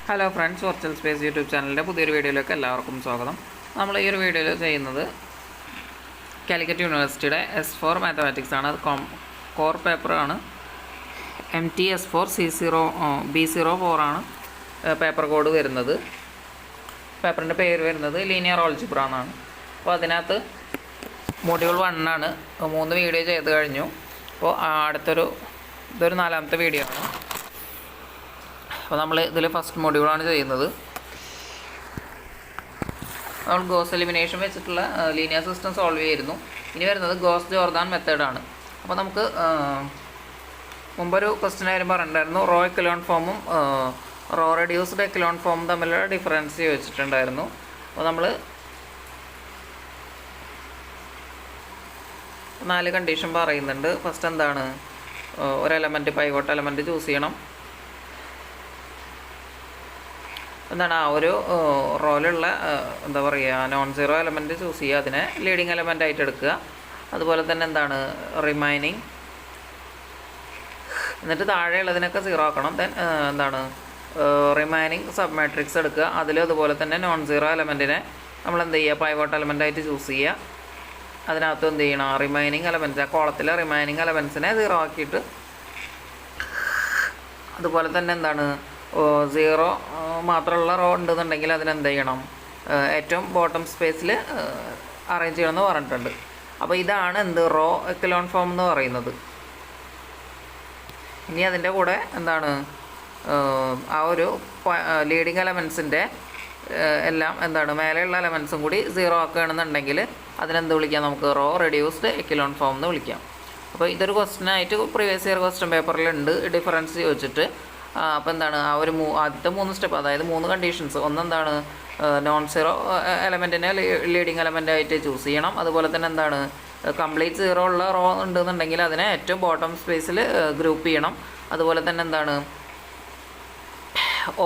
Hello friends, virtual space YouTube ചാനലിൻ്റെ പുതിയൊരു വീഡിയോയിലേക്ക് എല്ലാവർക്കും സ്വാഗതം. നമ്മൾ ഈ ഒരു വീഡിയോയിൽ ചെയ്യുന്നത് കാലിക്കറ്റ് യൂണിവേഴ്സിറ്റിയുടെ S4 മാത്തമാറ്റിക്സ് ആണ്. അത് കോർ പേപ്പറാണ്. MT-S4 B04 ആണ് പേപ്പർ കോഡ് വരുന്നത്. പേപ്പറിൻ്റെ പേര് വരുന്നത് ലീനിയർ ഓൾജിബ്ര എന്നാണ്. അപ്പോൾ അതിനകത്ത് മൊഡ്യൂൾ 1 ആണ്. 3 വീഡിയോ ചെയ്ത് കഴിഞ്ഞു. അപ്പോൾ ഇതൊരു 4ാമത്തെ വീഡിയോ ആണ്. അപ്പോൾ നമ്മൾ ഇതിൽ ഫസ്റ്റ് മൊഡ്യൂളാണ് ചെയ്യുന്നത്. നമ്മൾ ഗോസ് എലിമിനേഷൻ വെച്ചിട്ടുള്ള ലീനിയർ സിസ്റ്റം സോൾവ് ചെയ്യുന്നു. ഇനി വരുന്നത് ഗോസ് ജോർദാൻ മെത്തേഡാണ്. അപ്പോൾ നമുക്ക് മുമ്പൊരു ക്വസ്റ്റ്യൻ ആയാലും പറഞ്ഞിട്ടുണ്ടായിരുന്നു, റോ എക്കലോൺ ഫോമും റോ റെഡ്യൂസ്ഡ് എക്കലോൺ ഫോമും തമ്മിലുള്ള ഡിഫറൻസ് ചോദിച്ചിട്ടുണ്ടായിരുന്നു. അപ്പോൾ നമ്മൾ 4 കണ്ടീഷൻ പറയുന്നുണ്ട്. ഫസ്റ്റ് എന്താണ്, ഒരു എലമെൻറ്റ് പൈവോട്ട് എലമെൻറ്റ് ചൂസ് ചെയ്യണം. എന്താണ് ആ ഒരു റോയിലുള്ള എന്താ പറയുക, നോൺ സീറോ എലമെൻറ്റ് ചൂസ് ചെയ്യുക, അതിനെ ലീഡിങ് എലമെൻ്റ് ആയിട്ട് എടുക്കുക. അതുപോലെ തന്നെ എന്താണ് റിമൈനിങ്, എന്നിട്ട് താഴെയുള്ളതിനൊക്കെ സീറോ ആക്കണം. ദെൻ എന്താണ് റിമൈനിങ് സബ് മാട്രിക്സ് എടുക്കുക. അതിലും അതുപോലെ തന്നെ നോൺ സീറോ എലമെൻറ്റിനെ നമ്മൾ എന്ത് ചെയ്യുക, പൈവോട്ട് എലമെൻ്റ് ആയിട്ട് ചൂസ് ചെയ്യുക. അതിനകത്ത് എന്ത് ചെയ്യണം, റിമൈനിങ് എലമെൻറ്റ്സ്, ആ കോളത്തിലെ റിമൈനിങ് എലമെൻറ്റ്സിനെ സീറോ ആക്കിയിട്ട്, അതുപോലെ തന്നെ എന്താണ് സീറോ മാത്രമുള്ള റോ ഉണ്ടെന്നുണ്ടെങ്കിൽ അതിനെന്ത് ചെയ്യണം, ഏറ്റവും ബോട്ടം സ്പേസിൽ അറേഞ്ച് ചെയ്യണമെന്ന് പറഞ്ഞിട്ടുണ്ട്. അപ്പോൾ ഇതാണ് എന്ത് റോ എക്കലോൺ ഫോം എന്ന് പറയുന്നത്. ഇനി അതിൻ്റെ കൂടെ എന്താണ് ആ ഒരു ലീഡിങ് എലമെൻസിൻ്റെ എല്ലാം എന്താണ് മേലെയുള്ള എലമെൻസും കൂടി സീറോ ആക്കുകയാണെന്നുണ്ടെങ്കിൽ അതിനെന്ത് വിളിക്കാം, നമുക്ക് റോ റെഡ്യൂസ്ഡ് എക്കലോൺ ഫോം എന്ന് വിളിക്കാം. അപ്പോൾ ഇതൊരു ക്വസ്റ്റ്യനായിട്ട് പ്രീവിയസ് ഇയർ ക്വസ്റ്റ്യൻ പേപ്പറിലുണ്ട് ഡിഫറൻസ് ചോദിച്ചിട്ട്. അപ്പോൾ എന്താണ് ആ ഒരു ആദ്യത്തെ 3 സ്റ്റെപ്പ്, അതായത് 3 കണ്ടീഷൻസ്. ഒന്നെന്താണ് നോൺ സീറോ എലമെൻറ്റിനെ ലീഡിങ് എലമെൻ്റ് ആയിട്ട് ചൂസ് ചെയ്യണം. അതുപോലെ തന്നെ എന്താണ് കംപ്ലീറ്റ് സീറോ ഉള്ള റോ ഉണ്ടെന്നുണ്ടെങ്കിൽ അതിനെ ഏറ്റവും ബോട്ടം സ്പേസിൽ ഗ്രൂപ്പ് ചെയ്യണം. അതുപോലെ തന്നെ എന്താണ്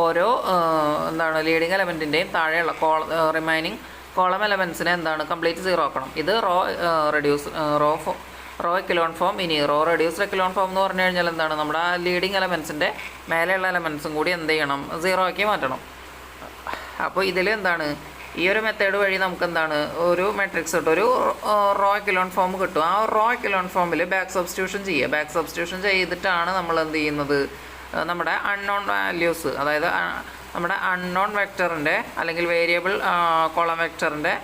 ഓരോ എന്താണ് ലീഡിങ് എലമെൻറ്റിൻ്റെയും താഴെയുള്ള റിമൈനിങ് കോളം എലമെൻസിനെ എന്താണ് കംപ്ലീറ്റ് സീറോ ആക്കണം. ഇത് റോ എക്കലോൺ ഫോം. ഇനി റോ റെഡ്യൂസ്ഡ് എക്കലോൺ ഫോം എന്ന് പറഞ്ഞു കഴിഞ്ഞാൽ എന്താണ്, നമ്മുടെ ആ ലീഡിങ് എലമെൻസിൻ്റെ മേലെയുള്ള എലമെൻസും കൂടി എന്ത് ചെയ്യണം, സീറോ ആക്കി മാറ്റണം. അപ്പോൾ ഇതിൽ എന്താണ് ഈ ഒരു മെത്തേഡ് വഴി നമുക്ക് എന്താണ് ഒരു മെട്രിക്സ് കിട്ടും, ഒരു റോ എക്കലോൺ ഫോം കിട്ടും. ആ റോ എക്കലോൺ ഫോമിൽ ബാക്ക് സബ്സ്റ്റിറ്റ്യൂഷൻ ചെയ്യുക. ബാക്ക് സബ്സ്റ്റിറ്റ്യൂഷൻ ചെയ്തിട്ടാണ് നമ്മൾ എന്ത് ചെയ്യുന്നത്, നമ്മുടെ അൺനോൺ വാല്യൂസ്, അതായത് നമ്മുടെ അൺനോൺ വെക്ടറിൻ്റെ അല്ലെങ്കിൽ വേരിയബിൾ കോളം വെക്ടറിൻ്റെ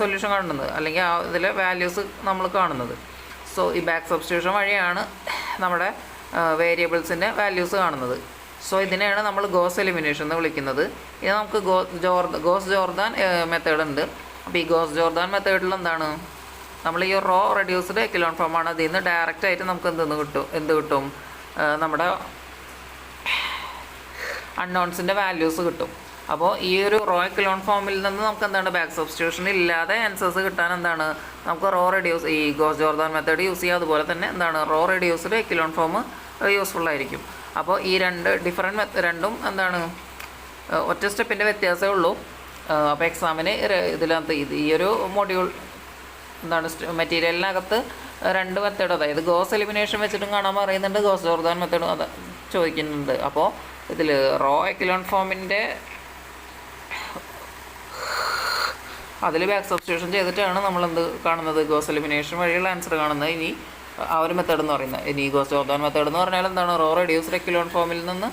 സൊല്യൂഷൻ കാണുന്നത്, അല്ലെങ്കിൽ ഇതിലെ വാല്യൂസ് നമ്മൾ കാണുന്നത്. സോ ഈ ബാക്ക് സബ്സ്റ്റിറ്റ്യൂഷൻ വഴിയാണ് നമ്മുടെ വേരിയബിൾസിൻ്റെ വാല്യൂസ് കാണുന്നത്. സോ ഇതിനെയാണ് നമ്മൾ ഗോസ് എലിമിനേഷൻ എന്ന് വിളിക്കുന്നത്. ഇത് നമുക്ക് ഗോസ് ജോർദാൻ മെത്തേഡ് ഉണ്ട്. അപ്പോൾ ഈ ഗോസ് ജോർദാൻ മെത്തേഡിൽ എന്താണ്, നമ്മൾ ഈ റോ റെഡ്യൂസ്ഡ് എക്കലോൺ ഫോമാണ്. അതിൽ നിന്ന് ഡയറക്റ്റ് ആയിട്ട് നമുക്ക് എന്ത് കിട്ടും, നമ്മുടെ അൺനോൺസിൻ്റെ വാല്യൂസ് കിട്ടും. അപ്പോൾ ഈ ഒരു റോ എക്കലോൺ ഫോമിൽ നിന്ന് നമുക്ക് എന്താണ് ബാക്ക് സബ്സ്റ്റിറ്റ്യൂഷൻ ഇല്ലാതെ ആൻസേഴ്സ് കിട്ടാൻ എന്താണ് നമുക്ക് ഈ ഗോസ് ജോർദാൻ മെത്തേഡ് യൂസ് ചെയ്യുക. അതുപോലെ തന്നെ എന്താണ് row reduced echelon form useful ആയിരിക്കും. അപ്പോൾ ഈ രണ്ടും എന്താണ് ഒറ്റ സ്റ്റെപ്പിൻ്റെ വ്യത്യാസമേ ഉള്ളൂ. അപ്പോൾ എക്സാമിന് ഇതിനകത്ത് ഈ ഒരു മൊഡ്യൂൾ എന്താണ് മെറ്റീരിയലിനകത്ത് 2 മെത്തേഡ്, അതായത് ഗോസ് എലിമിനേഷൻ വെച്ചിട്ടും കാണാൻ പറയുന്നുണ്ട്, ഗോസ് ജോർദാൻ മെത്തേഡും അത് ചോദിക്കുന്നുണ്ട്. അപ്പോൾ ഇതിൽ റോ എക്കലോൺ ഫോമിൻ്റെ അതിൽ ബാക്ക് സബ്സ്റ്റിറ്റ്യൂഷൻ ചെയ്തിട്ടാണ് നമ്മളെന്ത് കാണുന്നത്, ഗോസ് എലിമിനേഷൻ വഴിയുള്ള ആൻസർ കാണുന്നത്. ഇനി ആ ഒരു മെത്തേഡ് എന്ന് പറയുന്നത്, ഇനി ഗോസ് ജോർദാൻ മെത്തേഡ് എന്ന് പറഞ്ഞാൽ എന്താണ്, റോ റെഡ്യൂസ്ഡ് എക്കലോൺ ഫോമിൽ നിന്ന്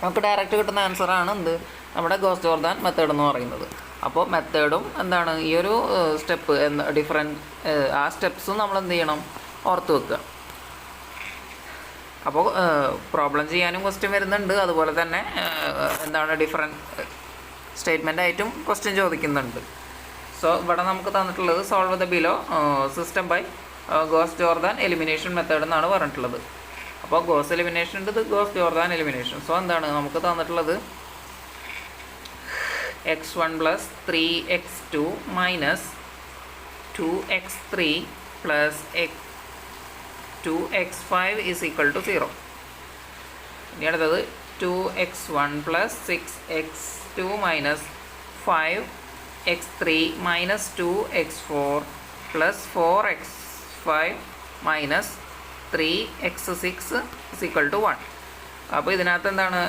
നമുക്ക് ഡയറക്റ്റ് കിട്ടുന്ന ആൻസറാണ് നമ്മുടെ ഗോസ് ജോർദാൻ മെത്തേഡ് എന്ന് പറയുന്നത്. അപ്പോൾ മെത്തേഡും എന്താണ് ഈ ഒരു സ്റ്റെപ്പ് ആ സ്റ്റെപ്സും നമ്മൾ എന്ത് ചെയ്യണം, ഓർത്ത് വെക്കുക. അപ്പോൾ പ്രോബ്ലം ചെയ്യാനും ക്വസ്റ്റ്യൻ വരുന്നുണ്ട്. അതുപോലെ തന്നെ എന്താണ് സ്റ്റേറ്റ്മെൻ്റ് ആയിട്ടും ക്വസ്റ്റ്യൻ ചോദിക്കുന്നുണ്ട്. സോ ഇവിടെ നമുക്ക് തന്നിട്ടുള്ളത് solve the below system by Gauss Jordan elimination method എന്നാണ് പറഞ്ഞിട്ടുള്ളത്. അപ്പോൾ ഗോസ് എലിമിനേഷൻ ഉണ്ട്, ഗോസ് ജോർദാൻ എലിമിനേഷൻ. സോ എന്താണ് നമുക്ക് തന്നിട്ടുള്ളത് x1 + 3x2 - 2x3 + 2x5 = 0. ഇനി അടുത്തത് 2x1 + 6x2 - 5x3 - 2x4 + 4x5 - 3x6 = 1. അപ്പോൾ ഇതിനകത്ത് എന്താണ്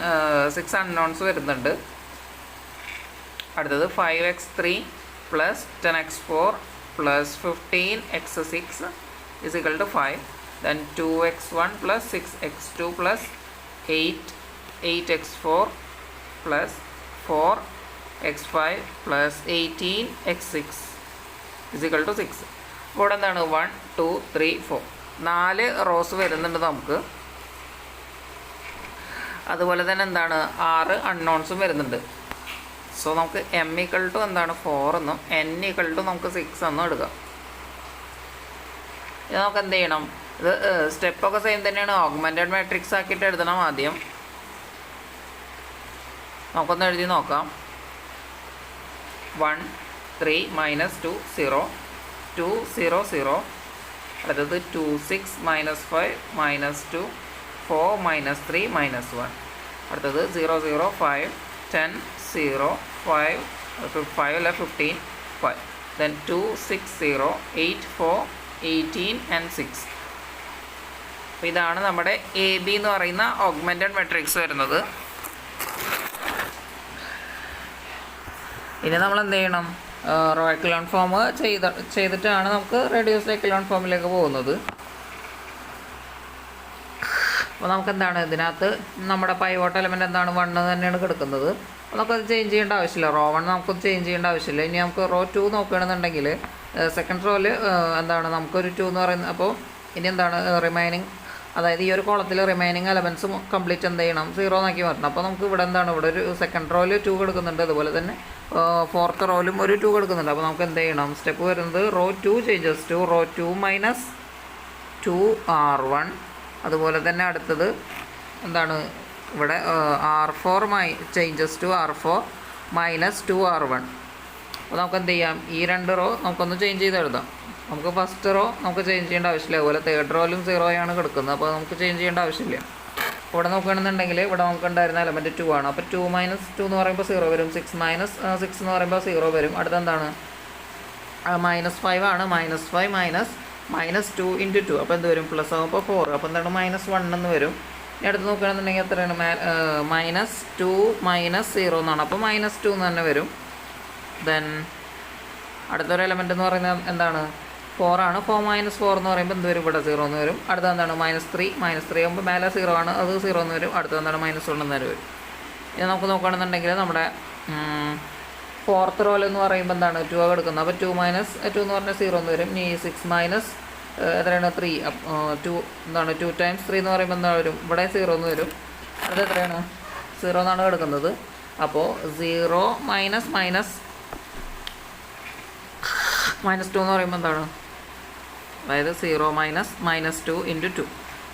6 അൺനോൺസ് വരുന്നുണ്ട്. അടുത്തത് 5x3 plus 10x4 plus 15x6 is equal to 5. Then 2x1 plus 6x2 plus 8x4 plus 4x5 plus 18x6 is equal to 6. ഇവിടെ എന്താണ് 1 2 3 4 4 rose വരുന്നുണ്ട് നമുക്ക്. അതുപോലെ തന്നെ എന്താണ് 6 അൺനോൺസും വരുന്നുണ്ട്. സോ നമുക്ക് m ഈക്വൽ ടു എന്താണ് 4 എന്നും n ഈക്വൽ ടു നമുക്ക് 6 എന്നും എടുക്കാം. ഇത് നമുക്ക് എന്ത് ചെയ്യണം, ഇത് സ്റ്റെപ്പൊക്കെ സെയിം തന്നെയാണ്. ഓഗ്മെൻറ്റഡ് മാട്രിക്സ് ആക്കിയിട്ട് എഴുതണം ആദ്യം. നമുക്കൊന്ന് എഴുതി നോക്കാം. 1 3 -2 0 2 0 0. അടുത്തത് 2 6 -5 -2 4 -3 -1. അടുത്തത് 0 0 5 10 0 5 5 അല്ല 15 5. Then 2 6 0 8 4 18 and 6. അപ്പോൾ ഇതാണ് നമ്മുടെ എ ബി എന്ന് പറയുന്ന ഓഗ്മെൻറ്റഡ് മെട്രിക്സ് വരുന്നത്. ഇനി നമ്മൾ എന്ത് ചെയ്യണം, റോ എക്കലോൺ ഫോം ചെയ്തിട്ടാണ് നമുക്ക് റെഡ്യൂസ്ഡ് എക്കലോൺ ഫോമിലേക്ക് പോകുന്നത്. അപ്പോൾ നമുക്ക് എന്താണ് ഇതിനകത്ത് നമ്മുടെ പൈവോട്ട് എലമെൻറ്റ് എന്താണ് 1 തന്നെയാണ് കിടക്കുന്നത്. അപ്പോൾ നമുക്കത് ചേഞ്ച് ചെയ്യേണ്ട ആവശ്യമില്ല. റോ 1 നമുക്കൊന്ന് ചേഞ്ച് ചെയ്യേണ്ട ആവശ്യമില്ല. ഇനി നമുക്ക് റോ 2 നോക്കുകയാണെന്നുണ്ടെങ്കിൽ സെക്കൻഡ് റോയിൽ എന്താണ് നമുക്കൊരു 2 എന്ന് പറയുന്നത്. അപ്പോൾ ഇനി എന്താണ് റിമൈനിങ്, അതായത് ഈ ഒരു കോളത്തിൽ റിമൈനിങ് എലമെൻറ്റ്സ് കംപ്ലീറ്റ് എന്ത് ചെയ്യണം 0 ആക്കി മാറ്റണം. അപ്പോൾ നമുക്ക് ഇവിടെ എന്താണ് ഇവിടെ ഒരു സെക്കൻഡ് റോയിൽ 2 കൊടുക്കുന്നുണ്ട്. അതുപോലെ തന്നെ ഫോർത്ത് റോയിലും ഒരു 2 കൊടുക്കുന്നുണ്ട്. അപ്പോൾ നമുക്ക് എന്ത് ചെയ്യണം, സ്റ്റെപ്പ് വരുന്നത് row 2 changes to row 2 minus 2 R1. അതുപോലെ തന്നെ അടുത്തത് എന്താണ് ഇവിടെ R4 changes to R4 minus 2 R1. അപ്പോൾ നമുക്ക് എന്ത് ചെയ്യാം, ഈ 2 റോ നമുക്കൊന്ന് ചേഞ്ച് ചെയ്ത് എഴുതാം. നമുക്ക് ഫസ്റ്റ് റോ നമുക്ക് ചേഞ്ച് ചെയ്യേണ്ട ആവശ്യമില്ല. അതുപോലെ തേർഡ് റോയിലും 0 ആണ് കിടക്കുന്നത്. അപ്പോൾ നമുക്ക് ചേഞ്ച് ചെയ്യേണ്ട ആവശ്യമില്ല. ഇവിടെ നോക്കുകയാണെന്നുണ്ടെങ്കിൽ ഇവിടെ നമുക്ക് ഉണ്ടായിരുന്ന എലമെൻറ്റ് 2 ആണ്. അപ്പോൾ 2 - 2 എന്ന് പറയുമ്പോൾ 0 വരും. 6 - 6 എന്ന് പറയുമ്പോൾ 0 വരും. അടുത്തെന്താണ് -5 ആണ്. -5 -2 × 2. അപ്പോൾ എന്ത് വരും, പ്ലസ് ആകുമ്പോൾ 4. അപ്പോൾ എന്താണ് -1 എന്ന് വരും. ഇനി അടുത്ത് നോക്കുകയാണെന്നുണ്ടെങ്കിൽ എത്രയാണ്, -2 -0 എന്നാണ്. അപ്പോൾ -2 എന്ന് തന്നെ വരും. ദെൻ അടുത്തൊരു എലമെൻ്റ് എന്ന് പറയുന്നത് എന്താണ് 4 ആണ്. 4 - 4 എന്ന് പറയുമ്പോൾ എന്ത് വരും, ഇവിടെ 0 എന്ന് വരും. അടുത്ത എന്താണ് -3 ആകുമ്പോൾ മേലെ 0 ആണ്, അത് 0 എന്ന് വരും. അടുത്ത എന്താണ് -1 എന്ന് വരും. ഇനി നമുക്ക് നോക്കുകയാണെന്നുണ്ടെങ്കിൽ നമ്മുടെ ഫോർത്ത് റോയിൽ എന്ന് പറയുമ്പോൾ എന്താണ് 2 എടുക്കുന്നത്. അപ്പോൾ 2 - 2 എന്ന് പറഞ്ഞാൽ 0 എന്ന് വരും. ഇനി 6 എത്രയാണ് 3. 2 എന്താണ് 2 × 3 എന്ന് പറയുമ്പോൾ എന്താ വരും, ഇവിടെ 0 എന്ന് വരും. അത് എത്രയാണ് 0 എന്നാണ് കിടക്കുന്നത്. അപ്പോൾ 0 -2 എന്ന് പറയുമ്പോൾ എന്താണ്, അതായത് 0 -2 × 2.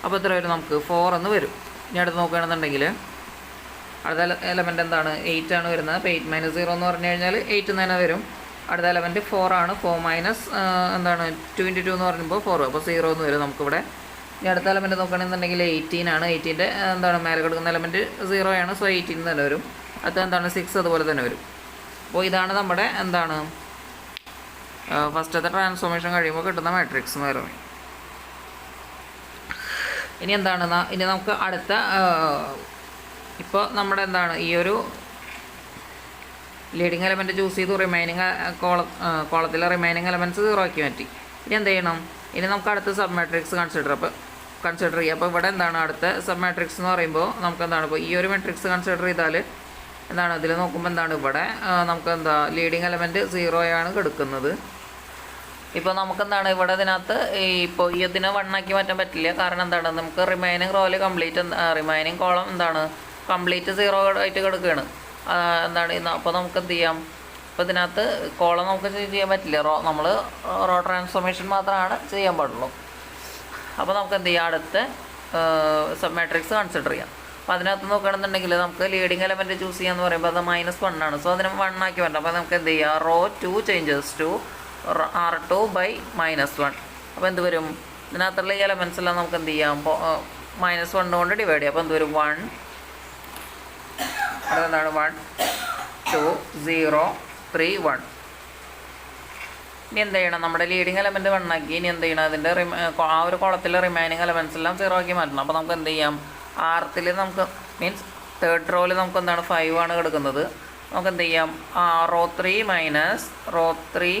അപ്പോൾ എത്ര വരും, നമുക്ക് 4 എന്ന് വരും. ഇനി അടുത്ത് നോക്കുകയാണെന്നുണ്ടെങ്കിൽ അടുത്ത എലമെൻറ്റ് എന്താണ് 8 ആണ് വരുന്നത്. അപ്പോൾ 8 - 0 എന്ന് പറഞ്ഞു കഴിഞ്ഞാൽ 8 എന്ന് തന്നെ വരും. അടുത്ത എലമെൻറ്റ് 4 ആണ്. 4 എന്താണ് 2 × 2 എന്ന് പറയുമ്പോൾ 4. അപ്പോൾ 0 എന്ന് വരും നമുക്കിവിടെ. ഇനി അടുത്ത എലമെൻറ്റ് നോക്കുകയാണെന്നുണ്ടെങ്കിൽ 18 ആണ്. 18ൻ്റെ എന്താണ് മേലെ കിടക്കുന്ന എലമെൻറ്റ് 0 ആണ്. സോ 18 തന്നെ വരും. അടുത്ത എന്താണ് 6 അതുപോലെ തന്നെ വരും. അപ്പോൾ ഇതാണ് നമ്മുടെ എന്താണ് ഫസ്റ്റത്തെ ട്രാൻസ്ഫോർമേഷൻ കഴിയുമ്പോൾ കിട്ടുന്ന മാട്രിക്സ് എന്ന് പറയുന്നത്. ഇനി എന്താണ്, ഇനി നമുക്ക് അടുത്ത ഇപ്പോൾ നമ്മുടെ എന്താണ് ഈ ഒരു ലീഡിങ് എലമെൻറ്റ് ചൂസ് ചെയ്തു. റിമൈനിങ് കോളത്തിലെ റിമൈനിങ് എലമെൻറ്റ്സ് 0 ആക്കി മാറ്റി. ഇനി എന്ത് ചെയ്യണം, ഇനി നമുക്ക് അടുത്ത സബ് മാട്രിക്സ് കൺസിഡർ ചെയ്യുക. അപ്പോൾ ഇവിടെ എന്താണ് അടുത്ത സബ് മാട്രിക്സ് എന്ന് പറയുമ്പോൾ നമുക്ക് എന്താണ്, ഇപ്പോൾ ഈ ഒരു മാട്രിക്സ് കൺസിഡർ ചെയ്താൽ എന്താണ് ഇതിൽ നോക്കുമ്പോൾ എന്താണ് ഇവിടെ നമുക്ക് എന്താ ലീഡിങ് എലമെൻറ്റ് 0 ആണ് കിടക്കുന്നത്. ഇപ്പോൾ നമുക്കെന്താണ് ഇവിടെ ഇതിനകത്ത് ഇപ്പോൾ ഇതിനെ 1 ആക്കി മാറ്റാൻ പറ്റില്ല. കാരണം എന്താണ്, നമുക്ക് റിമൈനിങ് റോയിൽ കംപ്ലീറ്റ് റിമൈനിങ് കോളം എന്താണ് കംപ്ലീറ്റ് 0 ആയിട്ട് കിടക്കുകയാണ്. എന്താണ് അപ്പോൾ നമുക്ക് എന്ത് ചെയ്യാം, ഇപ്പോൾ ഇതിനകത്ത് കോളം നമുക്ക് ചെയ്യാൻ പറ്റില്ല. നമ്മൾ റോ ട്രാൻസ്ഫോർമേഷൻ മാത്രമാണ് ചെയ്യാൻ പാടുള്ളൂ. അപ്പോൾ നമുക്ക് എന്ത് ചെയ്യാം, അടുത്ത സബ് മാട്രിക്സ് കൺസിഡർ ചെയ്യാം. അപ്പോൾ അതിനകത്ത് നോക്കുകയാണെന്നുണ്ടെങ്കിൽ നമുക്ക് ലീഡിങ് എലമെൻറ്റ് ചൂസ് ചെയ്യാന്ന് പറയുമ്പോൾ അത് -1 ആണ്. സോ അതിനെ 1 ആക്കി വരണം. അപ്പോൾ നമുക്ക് എന്ത് ചെയ്യാം, raw 2 changes to R2 by -1. അപ്പോൾ എന്ത് വരും, ഇതിനകത്തുള്ള ഈ എലമെൻറ്റ്സ് എല്ലാം നമുക്ക് എന്ത് ചെയ്യാം, -1 കൊണ്ട് ഡിവൈഡ് ചെയ്യാം. അപ്പോൾ എന്ത് വരും 1 അതെന്താണ് 1 2 0 3 1. ഇനി എന്ത് ചെയ്യണം, നമ്മുടെ ലീഡിങ് എലമെൻറ്റ് 1 ആക്കി. ഇനി എന്ത് ചെയ്യണം, അതിൻ്റെ ആ ഒരു കോളത്തിലെ റിമൈനിങ് എലമെൻറ്റ്സ് എല്ലാം 0 ആക്കി മാറ്റണം. അപ്പോൾ നമുക്ക് എന്ത് ചെയ്യാം, ആർത്തിൽ നമുക്ക് മീൻസ് തേർഡ് റോയിൽ നമുക്ക് എന്താണ് 5 ആണ് കിടക്കുന്നത്. നമുക്ക് എന്ത് ചെയ്യാം, റോ 3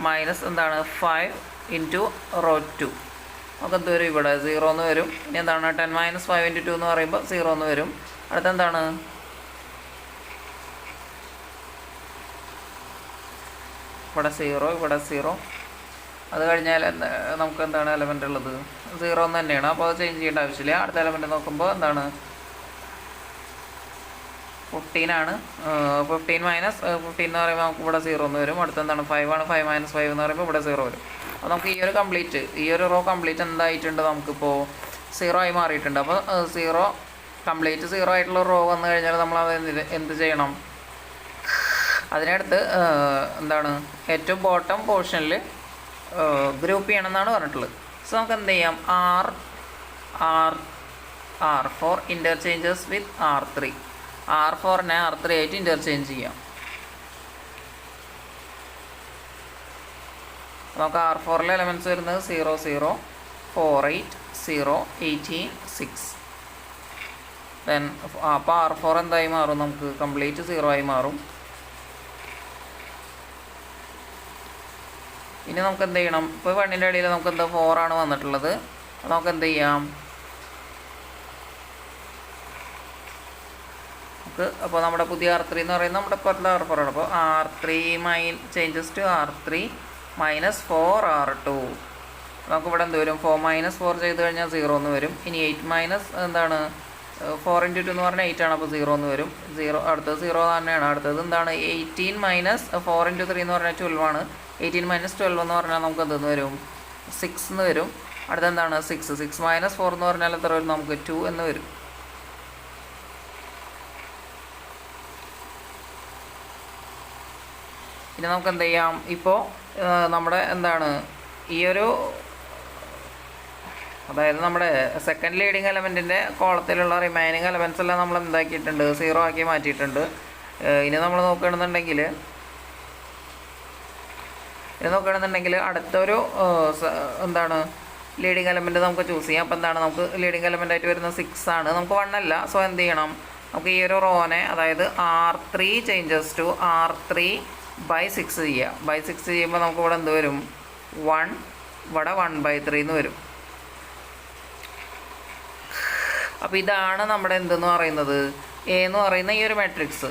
മൈനസ് എന്താണ് 5 ഇൻറ്റു റോ 2. നമുക്ക് എന്ത് വരും, ഇവിടെ 0 എന്ന് വരും. ഇനി എന്താണ് 10 - 5 × 2 എന്ന് പറയുമ്പോൾ 0 എന്ന് വരും. അടുത്ത എന്താണ്, ഇവിടെ 0 ഇവിടെ 0. അത് കഴിഞ്ഞാൽ നമുക്ക് എന്താണ് എലമെൻ്റ് ഉള്ളത്, 0 എന്ന് തന്നെയാണ്. അപ്പോൾ അത് ചേഞ്ച് ചെയ്യേണ്ട ആവശ്യമില്ല. അടുത്ത എലമെൻ്റ് നോക്കുമ്പോൾ എന്താണ് 15 ആണ്. 15 - 15 എന്ന് പറയുമ്പോൾ നമുക്ക് ഇവിടെ 0 എന്ന് വരും. അടുത്ത എന്താണ് 5 ആണ്. 5 - 5 എന്ന് പറയുമ്പോൾ ഇവിടെ 0 വരും. അപ്പോൾ നമുക്ക് ഈ ഒരു റോ കംപ്ലീറ്റ് എന്തായിട്ടുണ്ട്, നമുക്കിപ്പോൾ 0 ആയി മാറിയിട്ടുണ്ട്. അപ്പോൾ 0 കംപ്ലീറ്റ് 0 ആയിട്ടുള്ള റോ വന്നു കഴിഞ്ഞാൽ നമ്മൾ അത് എന്ത് ചെയ്യണം, അതിനടുത്ത് എന്താണ് ഏറ്റവും ബോട്ടം പോർഷനിൽ ഗ്രൂപ്പ് ചെയ്യണമെന്നാണ് പറഞ്ഞിട്ടുള്ളത്. സോ നമുക്ക് എന്ത് ചെയ്യാം, R4 ഇൻ്റർചേഞ്ചസ് വിത്ത് R3. R4നെ R3 ആയിട്ട് ഇൻ്റർചേഞ്ച് ചെയ്യാം. നമുക്ക് R4ലെ എലമെൻറ്റ്സ് വരുന്നത് 0 0 4 8 0 18 6. ദെൻ അപ്പോൾ R4 എന്തായി മാറും, നമുക്ക് കംപ്ലീറ്റ് 0 ആയി മാറും. ഇനി നമുക്ക് എന്ത് ചെയ്യണം, ഇപ്പോൾ 1ൻ്റെ ഇടയിൽ നമുക്ക് എന്താ 4 ആണ് വന്നിട്ടുള്ളത്. നമുക്ക് എന്ത് ചെയ്യാം, അപ്പോൾ നമ്മുടെ പുതിയ R3 എന്ന് പറയുന്നത് നമ്മുടെ ഇപ്പോഴത്തെ R4 ആണ്. അപ്പോൾ R3 changes to R3 - 4R2. നമുക്കിവിടെ എന്ത് വരും, 4 - 4 ചെയ്ത് കഴിഞ്ഞാൽ 0 എന്ന് വരും. ഇനി 8 എന്താണ് 4 × 2 എന്ന് പറഞ്ഞാൽ 8 ആണ്. അപ്പോൾ 0 എന്ന് വരും. 0 അടുത്തത് 0 തന്നെയാണ്. അടുത്തത് എന്താണ് 18 - 4 × 3 എന്ന് പറഞ്ഞാൽ 12 ആണ്. 18 - 12 എന്ന് പറഞ്ഞാൽ നമുക്ക് എന്തെന്ന് വരും, 6 എന്ന് വരും. അടുത്ത എന്താണ് 6 - 4 എന്ന് പറഞ്ഞാൽ എത്ര വരും, നമുക്ക് 2 എന്ന് വരും. ഇനി നമുക്ക് എന്ത് ചെയ്യാം, ഇപ്പോൾ നമ്മുടെ എന്താണ് ഈ ഒരു, അതായത് നമ്മുടെ സെക്കൻഡ് ലീഡിങ് എലമെൻറ്റിൻ്റെ കോളത്തിലുള്ള റിമൈനിങ് എലമെൻറ്റ്സ് എല്ലാം നമ്മൾ എന്താക്കിയിട്ടുണ്ട്, 0 ആക്കി മാറ്റിയിട്ടുണ്ട്. ഇനി നമ്മൾ നോക്കുകയാണെന്നുണ്ടെങ്കിൽ അടുത്തൊരു എന്താണ് ലീഡിങ് എലമെൻറ്റ് നമുക്ക് ചൂസ് ചെയ്യാം. അപ്പോൾ എന്താണ് നമുക്ക് ലീഡിങ് എലമെൻ്റ് ആയിട്ട് വരുന്നത് 6 ആണ്. നമുക്ക് 1 അല്ല. സോ എന്ത് ചെയ്യണം, നമുക്ക് ഈ ഒരു റോനെ അതായത് R3 changes to R3 by 6 ചെയ്യുക. ബൈ 6 ചെയ്യുമ്പോൾ നമുക്ക് ഇവിടെ എന്ത് വരും, 1 ഇവിടെ 1/3 എന്ന് വരും. അപ്പോൾ ഇതാണ് നമ്മുടെ എന്തെന്ന് പറയുന്നത്, എ എന്ന് പറയുന്ന ഈ ഒരു മാട്രിക്സ്.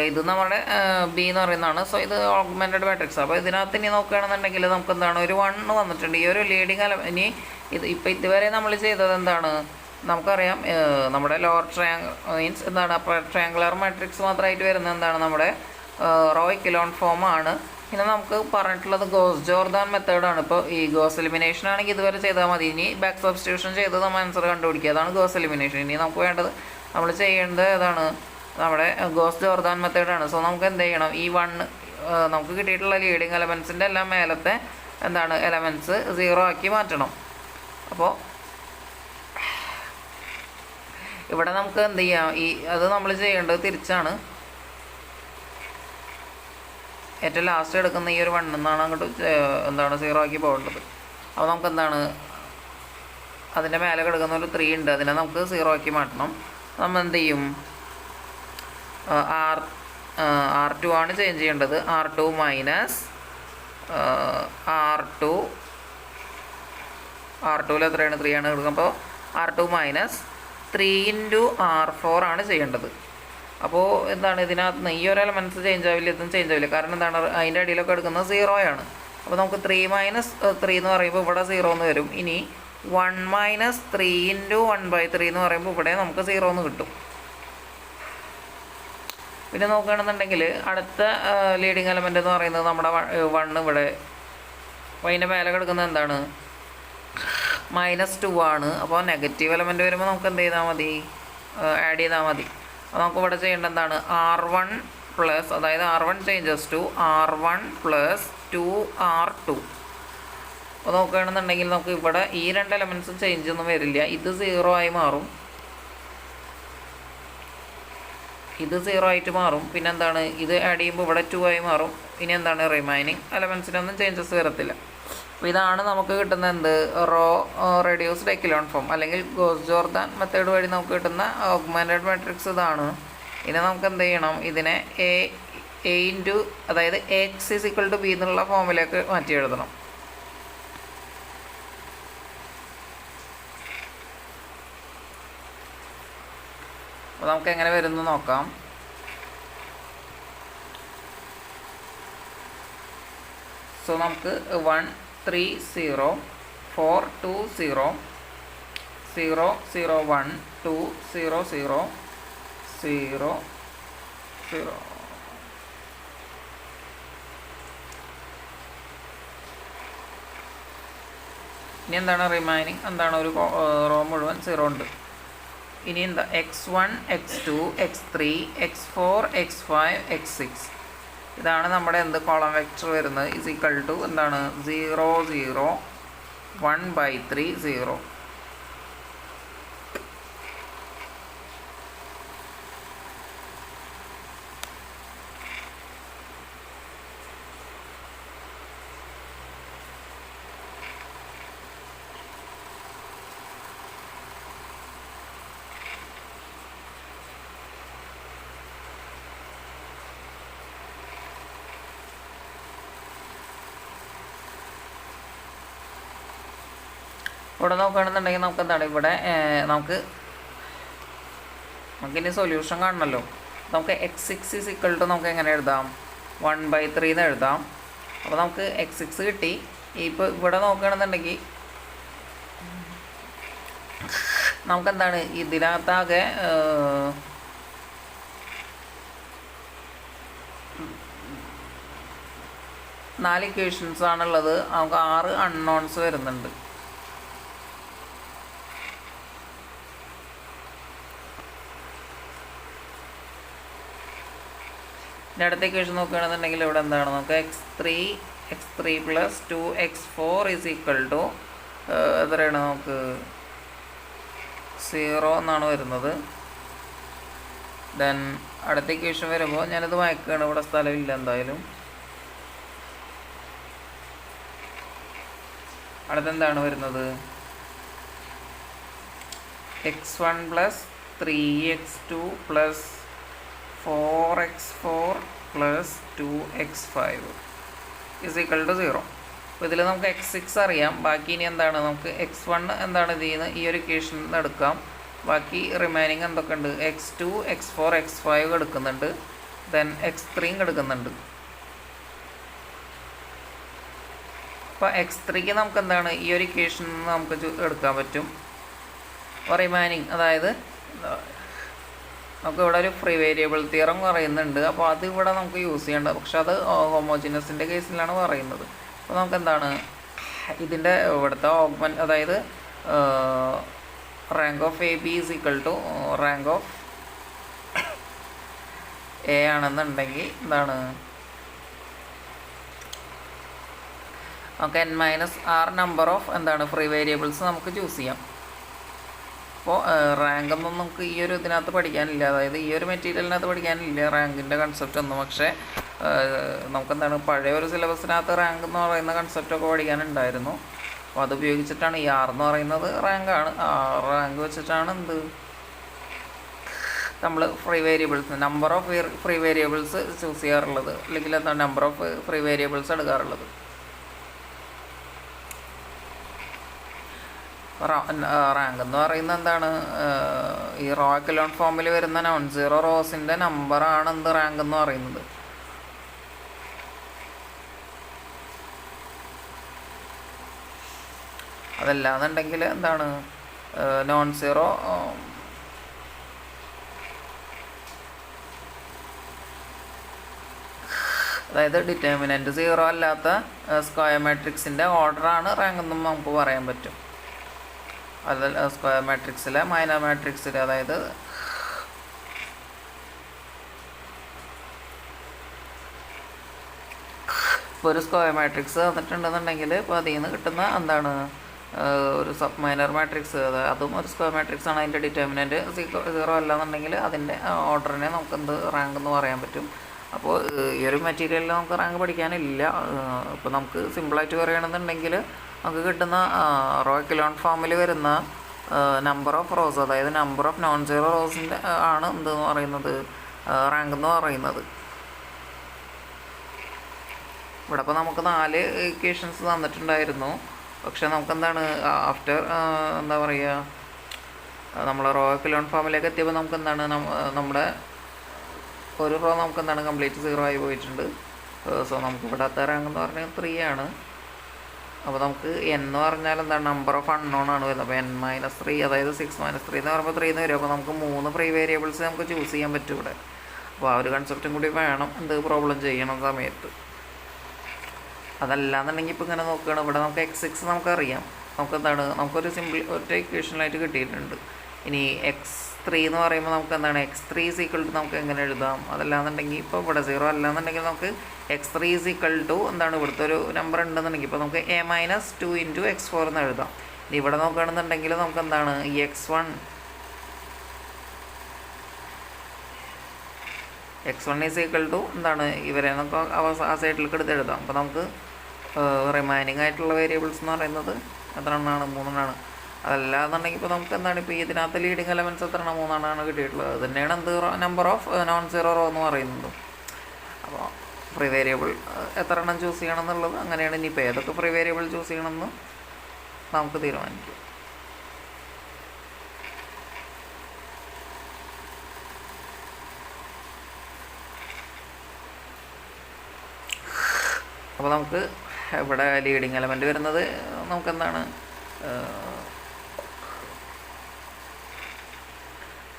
ഇത് നമ്മുടെ ബി എന്ന് പറയുന്നതാണ്. സോ ഇത് ഓഗ്മെൻറ്റഡ് മാട്രിക്സ്. അപ്പോൾ ഇതിനകത്ത് ഇനി നോക്കുകയാണെന്നുണ്ടെങ്കിൽ നമുക്ക് എന്താണ് ഒരു 1 വന്നിട്ടുണ്ട്. ഈ ഒരു ലീഡിങ് ഇനി ഇപ്പോൾ ഇതുവരെ നമ്മൾ ചെയ്തത് എന്താണ്, നമുക്കറിയാം നമ്മുടെ ലോവർ മീൻസ് എന്താണ് ട്രയാങ്കുലർ മാട്രിക്സ് മാത്രമായിട്ട് വരുന്നത് എന്താണ് നമ്മുടെ റോ എക്കലോൺ ഫോം ആണ്. ഇനി നമുക്ക് പറഞ്ഞിട്ടുള്ളത് ഗോസ് ജോർദാൻ മെത്തേഡാണ്. ഇപ്പോൾ ഈ ഗോസ് എലിമിനേഷൻ ആണെങ്കിൽ ഇതുവരെ ചെയ്താൽ മതി. ഇനി ബാക്ക് സബ്സ്റ്റിറ്റ്യൂഷൻ ചെയ്ത് നമ്മൾ ആൻസർ കണ്ടുപിടിക്കുക. അതാണ് ഗോസ് എലിമിനേഷൻ. ഇനി നമുക്ക് വേണ്ടത് നമ്മൾ ചെയ്യേണ്ടത് ഏതാണ്, നമ്മുടെ ഗോസ് ജോർദാൻ മെത്തേഡാണ്. സോ നമുക്ക് എന്ത് ചെയ്യണം, ഈ 1 നമുക്ക് കിട്ടിയിട്ടുള്ള ലീഡിങ് എലമെൻസിൻ്റെ എല്ലാം മേലത്തെ എന്താണ് എലമെൻറ്റ്സ് 0 ആക്കി മാറ്റണം. അപ്പോൾ ഇവിടെ നമുക്ക് എന്ത് ചെയ്യാം, അത് നമ്മൾ ചെയ്യേണ്ടത് തിരിച്ചാണ്. ഏറ്റവും ലാസ്റ്റ് എടുക്കുന്ന ഈ ഒരു 1 എന്നാണ് അങ്ങോട്ട് എന്താണ് 0 ആക്കി പോകേണ്ടത്. അപ്പോൾ നമുക്ക് എന്താണ് അതിൻ്റെ മേലെ കിടക്കുന്ന ഒരു 3 ഉണ്ട്, അതിനെ നമുക്ക് 0 ആക്കി മാറ്റണം. നമ്മൾ എന്ത് ചെയ്യും, R2 ആണ് ചേഞ്ച് ചെയ്യേണ്ടത്. R2 R2ൽ എത്രയാണ്, 3 ആണ് എടുക്കുക. അപ്പോൾ R2 - 3 × R4 ആണ് ചെയ്യേണ്ടത്. അപ്പോൾ എന്താണ് ഇതിനകത്ത് ഈ ഒരു എലമെൻറ്റ്സ് ചേഞ്ച് ആവില്ല, ഇതും ചേഞ്ച് ആവില്ല. കാരണം എന്താണ് അതിൻ്റെ അടിയിലൊക്കെ എടുക്കുന്നത് 0 ആണ്. അപ്പോൾ നമുക്ക് 3 - 3 എന്ന് പറയുമ്പോൾ ഇവിടെ 0 എന്ന് വരും. ഇനി 1 - 3 × 1/3 എന്ന് പറയുമ്പോൾ ഇവിടെ നമുക്ക് 0 എന്ന് കിട്ടും. പിന്നെ നോക്കുകയാണെന്നുണ്ടെങ്കിൽ അടുത്ത ലീഡിങ് എലമെൻ്റ് എന്ന് പറയുന്നത് നമ്മുടെ 1 ഇവിടെ. അപ്പോൾ അതിൻ്റെ മേലെ കിടക്കുന്നത് എന്താണ് -2 ആണ്. അപ്പോൾ നെഗറ്റീവ് എലമെൻറ്റ് വരുമ്പോൾ നമുക്ക് എന്ത് ചെയ്താൽ മതി, ആഡ് ചെയ്താൽ മതി. അപ്പോൾ നമുക്ക് ഇവിടെ ചെയ്യേണ്ടത് എന്താണ്, R1 പ്ലസ്, അതായത് R1 changes to R1 + 2R2. അപ്പോൾ നോക്കുകയാണെന്നുണ്ടെങ്കിൽ നമുക്ക് ഇവിടെ ഈ 2 എലമെൻറ്റ്സും ചേഞ്ച് ഒന്നും വരില്ല. ഇത് 0 ആയി മാറും, ഇത് 0 ആയിട്ട് മാറും. പിന്നെ എന്താണ് ഇത് ആഡ് ചെയ്യുമ്പോൾ ഇവിടെ 2 ആയി മാറും. ഇനി എന്താണ് റിമൈനിങ് എലമെൻറ്റ്സിനൊന്നും ചേഞ്ചസ് വരത്തില്ല. അപ്പോൾ ഇതാണ് നമുക്ക് കിട്ടുന്ന എന്ത് റോ റെഡ്യൂസ്ഡ് എക്കലോൺ ഫോം അല്ലെങ്കിൽ ഗോസ് ജോർദാൻ മെത്തേഡ് വഴി നമുക്ക് കിട്ടുന്ന ഓഗ്മെൻറ്റഡ് മാട്രിക്സ് ഇതാണ്. ഇനി നമുക്ക് എന്ത് ചെയ്യണം, ഇതിനെ എ ഇൻറ്റു അതായത് X is equal to B എന്നുള്ള ഫോമിലേക്ക് മാറ്റി എഴുതണം. അപ്പോൾ നമുക്ക് എങ്ങനെ വരുന്നു നോക്കാം. സോ നമുക്ക് 1 3 0 4 2 0 0 0 1 2 0 0 0 0 ഇനി എന്താണ് റിമൈനിങ്, എന്താണ് ഒരു റോ മുഴുവൻ 0 ഉണ്ട്. ഇനി എന്താ x1 x2 x3 x4 x5 x6 ഇതാണ് നമ്മുടെ എന്ത് കോളം വെക്ടർ വരുന്നത്. ഇസ് ഈക്വൽ ടു എന്താണ് 0 0 1/3 0. ഇവിടെ നോക്കുകയാണെന്നുണ്ടെങ്കിൽ നമുക്ക് എന്താണ് ഇവിടെ നമുക്കിനി സൊല്യൂഷൻ കാണണമല്ലോ. നമുക്ക് x6 ഈസ് ഈക്വൽ ടു നമുക്ക് എങ്ങനെ എഴുതാം, 1/3 എന്ന് എഴുതാം. അപ്പോൾ നമുക്ക് x6 കിട്ടി. ഇപ്പോൾ ഇവിടെ നോക്കുകയാണെന്നുണ്ടെങ്കിൽ നമുക്കെന്താണ് ഇതിനകത്താകെ 4 ഇക്വേഷൻസ് ആണുള്ളത്. നമുക്ക് 6 അൺനോൺസ് വരുന്നുണ്ട്. ഇനി അടുത്ത ഇക്വേഷൻ നോക്കുകയാണെന്നുണ്ടെങ്കിൽ ഇവിടെ എന്താണ്, നമുക്ക് x3 plus 2x4 is equal to എത്രയാണ്, നമുക്ക് 0 എന്നാണ് വരുന്നത്. ദെൻ അടുത്ത ഇക്വേഷൻ വരുമ്പോൾ ഞാനിത് വായിക്കുകയാണ്, ഇവിടെ സ്ഥലമില്ല എന്തായാലും. അടുത്തെന്താണ് വരുന്നത്, x1 plus 3x2 plus 4x4 plus 2x5 is equal to 0. അപ്പോൾ ഇതിൽ നമുക്ക് x6 അറിയാം. ബാക്കി ഇനി എന്താണ്, നമുക്ക് x1 എന്താണ് ഇതിൽ നിന്ന് ഈ ഒരു ഇക്വേഷനിൽ നിന്ന് എടുക്കാം. ബാക്കി റിമൈനിങ് എന്തൊക്കെ ഉണ്ട്, x2 x4 x5 എടുക്കുന്നുണ്ട്. ദെൻ x3 എടുക്കുന്നുണ്ട്. അപ്പോൾ x3ക്ക് നമുക്ക് എന്താണ് ഈ ഒരു ഇക്വേഷനിൽ നിന്ന് നമുക്ക് എടുക്കാൻ പറ്റും. റിമൈനിങ് അതായത് നമുക്ക് ഇവിടെ ഒരു ഫ്രീ വേരിയബിൾ തിയറം പറയുന്നുണ്ട്. അപ്പോൾ അത് ഇവിടെ നമുക്ക് യൂസ് ചെയ്യേണ്ട, പക്ഷെ അത് ഹോമോജിനസിൻ്റെ കേസിലാണ് പറയുന്നത്. അപ്പോൾ നമുക്ക് എന്താണ് ഇതിൻ്റെ ഇവിടുത്തെ ഓഗ്മെൻറ്റ്, അതായത് rank of A B is equal to rank of A ആണെന്നുണ്ടെങ്കിൽ എന്താണ് നമുക്ക് n-r നമ്പർ ഓഫ് എന്താണ് ഫ്രീ വേരിയബിൾസ് നമുക്ക് ചൂസ് ചെയ്യാം. അപ്പോൾ റാങ്കൊന്നും നമുക്ക് ഈ ഒരു ഇതിനകത്ത് പഠിക്കാനില്ല, അതായത് ഈ ഒരു മെറ്റീരിയലിനകത്ത് പഠിക്കാനില്ല റാങ്കിൻ്റെ കൺസെപ്റ്റ് ഒന്നും. പക്ഷേ നമുക്കെന്താണ് പഴയ ഒരു സിലബസിനകത്ത് റാങ്ക് എന്ന് പറയുന്ന കൺസെപ്റ്റൊക്കെ പഠിക്കാനുണ്ടായിരുന്നു. അപ്പോൾ അത് ഉപയോഗിച്ചിട്ടാണ് ഈ ആർ എന്ന് പറയുന്നത് റാങ്കാണ്. ആ റാങ്ക് വെച്ചിട്ടാണ് എന്ത് നമ്മൾ free variables number of free variables choose ചെയ്യാറുള്ളത്, അല്ലെങ്കിൽ എന്താണ് നമ്പർ ഓഫ് ഫ്രീ വേരിയബിൾസ് എടുക്കാറുള്ളത്. റാങ്ക് എന്ന് പറയുന്നത് എന്താണ്, ഈ റോ എക്കലോൺ ഫോമിൽ വരുന്ന നോൺ സീറോ റോസിൻ്റെ നമ്പറാണ് എന്ത് റാങ്ക് എന്ന് പറയുന്നത്. അതല്ലാന്നുണ്ടെങ്കിൽ എന്താണ് നോൺ സീറോ അതായത് ഡിറ്റർമിനൻറ്റ് സീറോ അല്ലാത്ത സ്ക്വയർ മാട്രിക്സിൻ്റെ ഓർഡറാണ് റാങ്ക് എന്നും നമുക്ക് പറയാൻ പറ്റും. അത് സ്ക്വയർ മാട്രിക്സിലെ മൈനർ മാട്രിക്സിൽ, അതായത് ഇപ്പോൾ ഒരു സ്ക്വയർ മാട്രിക്സ് തന്നിട്ടുണ്ടെന്നുണ്ടെങ്കിൽ ഇപ്പോൾ അതിൽ നിന്ന് കിട്ടുന്ന എന്താണ് ഒരു സബ് മൈനർ മാട്രിക്സ്, അതും ഒരു സ്ക്വയർ മാട്രിക്സ് ആണ്. അതിൻ്റെ ഡിറ്റർമിനൻറ്റ് സീറോ അല്ലാന്നുണ്ടെങ്കിൽ അതിൻ്റെ ഓർഡറിനെ നമുക്ക് എന്ത് റാങ്ക് എന്ന് പറയാൻ പറ്റും. അപ്പോൾ ഈ ഒരു മെറ്റീരിയലിൽ നമുക്ക് റാങ്ക് പഠിക്കാനില്ല. ഇപ്പോൾ നമുക്ക് സിമ്പിളായിട്ട് പറയുകയാണെന്നുണ്ടെങ്കിൽ നമുക്ക് കിട്ടുന്ന റോ എക്കലോൺ ഫോമിൽ വരുന്ന നമ്പർ ഓഫ് റോസ്, അതായത് നമ്പർ ഓഫ് നോൺ സീറോ റോസിൻ്റെ ആണ് എന്തെന്ന് പറയുന്നത് റാങ്ക് എന്ന് പറയുന്നത്. ഇവിടെ ഇപ്പോൾ നമുക്ക് 4 ഇക്വേഷൻസ് തന്നിട്ടുണ്ടായിരുന്നു. പക്ഷേ നമുക്കെന്താണ് ആഫ്റ്റർ എന്താ പറയുക, നമ്മൾ റോ എക്കലോൺ ഫോമിലേക്ക് എത്തിയപ്പോൾ നമുക്ക് എന്താണ് നമ്മുടെ ഒരു റോ നമുക്ക് എന്താണ് കംപ്ലീറ്റ് 0 ആയി പോയിട്ടുണ്ട്. സോ നമുക്ക് ഇവിടുത്തെ റാങ്ക് എന്ന് പറഞ്ഞാൽ 3 ആണ്. അപ്പോൾ നമുക്ക് എന്ന് പറഞ്ഞാൽ എന്താണ് നമ്പർ ഓഫ് അൺനോൺ ആണ് വരുന്നത്. അപ്പോൾ n-3 അതായത് 6-3 എന്ന് പറയുമ്പോൾ 3 എന്ന് വരും. അപ്പോൾ നമുക്ക് 3 ഫ്രീ വേരിയബിൾസ് നമുക്ക് ചൂസ് ചെയ്യാൻ പറ്റും ഇവിടെ. അപ്പോൾ ആ ഒരു കൺസെപ്റ്റും കൂടി വേണം എന്ത് പ്രോബ്ലം ചെയ്യണ സമയത്ത്. അതല്ലാന്നുണ്ടെങ്കിൽ ഇപ്പോൾ ഇങ്ങനെ നോക്കുകയാണ്, ഇവിടെ നമുക്ക് x6 നമുക്കറിയാം. നമുക്കെന്താണ് നമുക്കൊരു സിമ്പിൾ ഒറ്റ ഇക്വേഷനിലായിട്ട് കിട്ടിയിട്ടുണ്ട്. ഇനി x3 എന്ന് പറയുമ്പോൾ നമുക്ക് എന്താണ് x3 ഈസ് ഈക്വൽ ടു നമുക്ക് എങ്ങനെ എഴുതാം. അതല്ലാന്നുണ്ടെങ്കിൽ ഇപ്പോൾ ഇവിടെ 0 അല്ലാന്നുണ്ടെങ്കിൽ നമുക്ക് x3 ഈസ് ഈക്വൽ ടു എന്താണ് ഇവിടുത്തെ ഒരു നമ്പർ ഉണ്ടെന്നുണ്ടെങ്കിൽ ഇപ്പോൾ നമുക്ക് a-2 ഇൻറ്റു x4 എന്ന് എഴുതാം. ഇനി ഇവിടെ നോക്കുകയാണെന്നുണ്ടെങ്കിൽ നമുക്ക് എന്താണ് ഈ x1 ഈസ് ഈക്വൽ ടു എന്താണ് ഇവരെ നമുക്ക് ആ സൈഡിലേക്ക് എടുത്ത് എഴുതാം. അപ്പോൾ നമുക്ക് റിമൈനിങ് ആയിട്ടുള്ള വേരിയബിൾസ് എന്ന് പറയുന്നത് എത്ര എണ്ണമാണ്? 3 എണ്ണമാണ്. അതല്ലാന്നുണ്ടെങ്കിൽ ഇപ്പോൾ നമുക്ക് എന്താണ് ഇപ്പോൾ ഇതിനകത്ത് ലീഡിങ് എലമെൻറ്റ്സ് എത്ര എണ്ണം? 3 എണ്ണമാണ് കിട്ടിയിട്ടുള്ളത്. അത് തന്നെയാണ് എന്ത് number of non zero row എന്ന് പറയുന്നത്. അപ്പോൾ ഫ്രീ വേരിയബിൾ എത്ര എണ്ണം ചൂസ് ചെയ്യണം എന്നുള്ളത് അങ്ങനെയാണ്. ഇനിയിപ്പോൾ ഏതൊക്കെ ഫ്രീ വേരിയബിൾ ചൂസ് ചെയ്യണമെന്ന് നമുക്ക് തീരുമാനിക്കും. അപ്പോൾ നമുക്ക് ഇവിടെ ലീഡിങ് എലമെൻറ്റ് വരുന്നത് നമുക്കെന്താണ്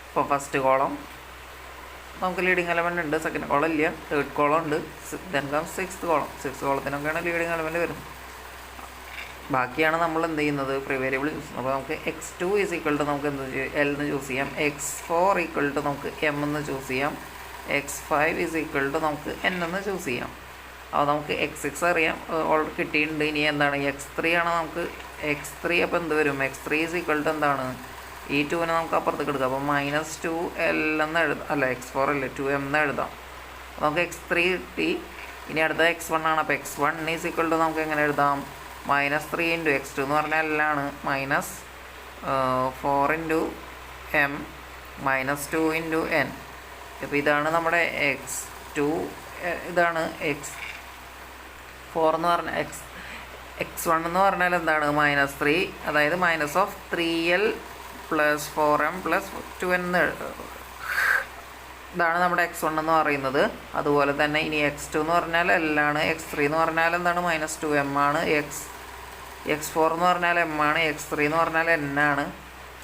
ഇപ്പോൾ ഫസ്റ്റ് കോളം നമുക്ക് ലീഡിങ് എലമെൻറ്റ് ഉണ്ട്, സെക്കൻഡ് കോളം ഇല്ല, തേർഡ് കോളം ഉണ്ട്, then come sixth column. Sixth കോളത്തിനൊക്കെയാണ് ലീഡിങ് എലമെൻറ്റ് വരുന്നത്. ബാക്കിയാണ് നമ്മൾ എന്ത് ചെയ്യുന്നത് ഫ്രീ വേരിയബിൾ ചൂസ് ചെയ്യുന്നത്. അപ്പോൾ നമുക്ക് x2 ഈസ് ഈക്വൽ ടു നമുക്ക് എന്ത് L എന്ന് ചൂസ് ചെയ്യാം, x4 ഈക്വൽ ടു നമുക്ക് M എന്ന് ചൂസ് ചെയ്യാം, x5 ഈസ് ഈക്വൽ ടു നമുക്ക് N എന്ന് ചൂസ് ചെയ്യാം. അപ്പോൾ നമുക്ക് x6 അറിയാം, ഓൾറെഡി കിട്ടിയിട്ടുണ്ട്. ഇനി എന്താണ് x3 ആണ് നമുക്ക് x3. അപ്പോൾ എന്ത് വരും x3 ഈസ് ഈക്വൽ ടു എന്താണ് ഈ 2നെ നമുക്ക് അപ്പുറത്തേക്ക് എടുക്കാം. അപ്പോൾ -2L എന്ന് എഴുതാം, അല്ല x4 അല്ലേ 2M എന്ന് എഴുതാം. അപ്പോൾ നമുക്ക് x3 കിട്ടി. ഇനി അടുത്ത x1 ആണ്. അപ്പോൾ x1 ഈസ് ഈക്വൽ ടു നമുക്ക് എങ്ങനെ എഴുതാം, -3 ഇൻറ്റു x2 എന്ന് പറഞ്ഞാൽ L ആണ്, -4 ഇൻറ്റു M -2 ഇൻറ്റു N. അപ്പോൾ ഇതാണ് നമ്മുടെ x2, ഇതാണ് x4 എന്ന് പറഞ്ഞാൽ x1 എന്ന് പറഞ്ഞാൽ എന്താണ് -3, അതായത് -3L + 4M + 2N ഇതാണ് നമ്മുടെ x1 എന്ന് പറയുന്നത്. അതുപോലെ തന്നെ ഇനി x2 എന്ന് പറഞ്ഞാൽ L ആണ്, x3 എന്ന് പറഞ്ഞാൽ എന്താണ് -2M ആണ്, x4 എന്ന് പറഞ്ഞാൽ M ആണ്, x3 എന്ന് പറഞ്ഞാൽ N ആണ്,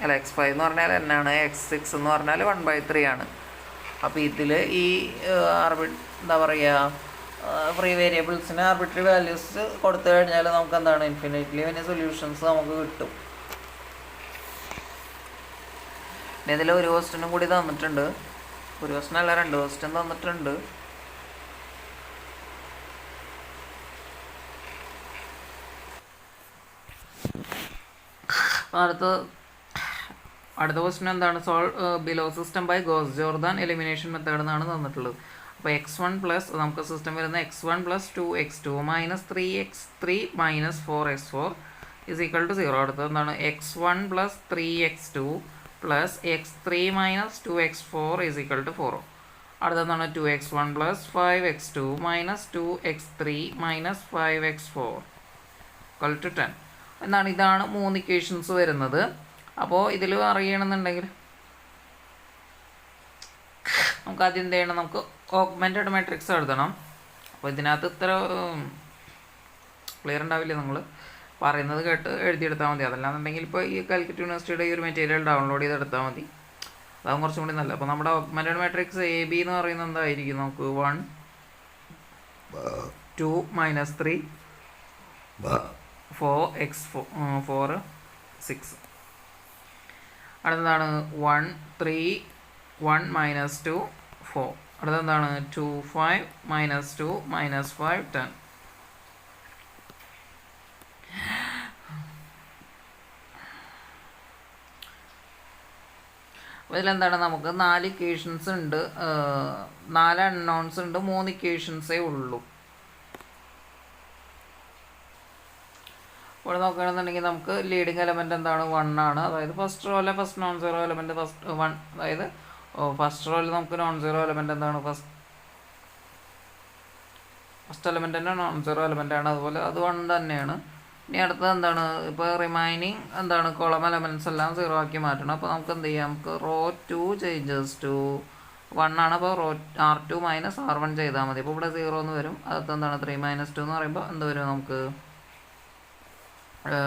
അല്ല x5 എന്ന് പറഞ്ഞാൽ N ആണ്, x6 എന്ന് പറഞ്ഞാൽ 1/3 ആണ്. അപ്പോൾ ഇതിൽ ഈ എന്താ പറയുക ഫ്രീ വേരിയബിൾസിന് ആർബിട്രറി വാല്യൂസ് കൊടുത്തു കഴിഞ്ഞാൽ നമുക്ക് എന്താണ് ഇൻഫിനിറ്റ്ലി വലിയ സൊല്യൂഷൻസ് നമുക്ക് കിട്ടും. പിന്നെ ഇതിൽ ഒരു ക്വസ്റ്റ്യനും കൂടി തന്നിട്ടുണ്ട്, ഒരു ക്വസ്റ്റ്യൻ അല്ല 2 ക്വസ്റ്റ്യൻ തന്നിട്ടുണ്ട്. അടുത്ത ക്വസ്റ്റ്യൻ എന്താണ്, solve below system by Gauss Jordan elimination method എന്നാണ് തന്നിട്ടുള്ളത്. അപ്പോൾ x1 പ്ലസ് നമുക്ക് സിസ്റ്റം വരുന്ന x1 + 2x2 -3x3 -4x4 is equal to 0. അടുത്തത് എന്താണ് x1 + 3x2 + x3 - 2x4 is equal to 4. അടുത്തതാണ് 2x1 + 5x2 - 2x3 - 5x4 equal to 10 എന്നാണ്. ഇതാണ് 3 ഇക്വേഷൻസ് വരുന്നത്. അപ്പോൾ ഇതിൽ അറിയണമെന്നുണ്ടെങ്കിൽ നമുക്ക് ആദ്യം എന്ത് ചെയ്യണം, നമുക്ക് ഓഗ്മെൻറ്റഡ് മാട്രിക്സ് എഴുതണം. അപ്പോൾ ഇതിനകത്ത് ഇത്ര ക്ലിയർ ഉണ്ടാവില്ല, നമ്മൾ പറയുന്നത് കേട്ട് എഴുതിയെടുത്താൽ മതി. അതല്ലാന്നുണ്ടെങ്കിൽ ഇപ്പോൾ ഈ കാലിക്കറ്റ് യൂണിവേഴ്സിറ്റിയുടെ ഈ ഒരു മെറ്റീരിയൽ ഡൗൺലോഡ് ചെയ്തെടുത്താൽ മതി, അതാകും കുറച്ചും കൂടി നല്ല. അപ്പോൾ നമ്മുടെ ഓഗ്മെൻറ്റഡ് മാട്രിക്സ് AB എന്ന് പറയുന്നത് എന്തായിരിക്കും, നമുക്ക് 1 2 -3 4x4 6. അടുത്തതാണ് 1 3 1 -2 4. അടുത്തെന്താണ് 2 5 -2 -5 10. ഇതിലെന്താണ് നമുക്ക് 4 ഇക്വേഷൻസ് ഉണ്ട്, 4 അൺനോൺസ് ഉണ്ട്, 3 ഇക്വേഷൻസേ ഉള്ളൂ. ഇവിടെ നോക്കുകയാണെന്നുണ്ടെങ്കിൽ നമുക്ക് ലീഡിങ് എലമെൻറ്റ് എന്താണ് 1 ആണ്. അതായത് ഫസ്റ്റ് റോയിലെ first non zero element first 1, അതായത് ഫസ്റ്റ് റോയിൽ നമുക്ക് നോൺ സീറോ എലമെൻറ്റ് എന്താണ് ഫസ്റ്റ് എലമെൻറ്റ് തന്നെ നോൺ സീറോ എലമെൻ്റ് ആണ്. അതുപോലെ അത് 1 തന്നെയാണ്. ഇനി അടുത്തത് എന്താണ്, ഇപ്പോൾ റിമൈനിങ് എന്താണ് കോളം എലമെൻറ്റ്സ് എല്ലാം 0 ആക്കി മാറ്റണം. അപ്പോൾ നമുക്ക് എന്ത് ചെയ്യാം, നമുക്ക് റോ 2 ചേഞ്ചസ് ടു 1 ആണ്. അപ്പോൾ റോ R2 മൈനസ് R1 ചെയ്താൽ മതി. അപ്പോൾ ഇവിടെ 0 എന്ന് വരും. അടുത്ത് എന്താണ് 3 മൈനസ് 2 എന്ന് പറയുമ്പോൾ എന്ത് വരും, നമുക്ക്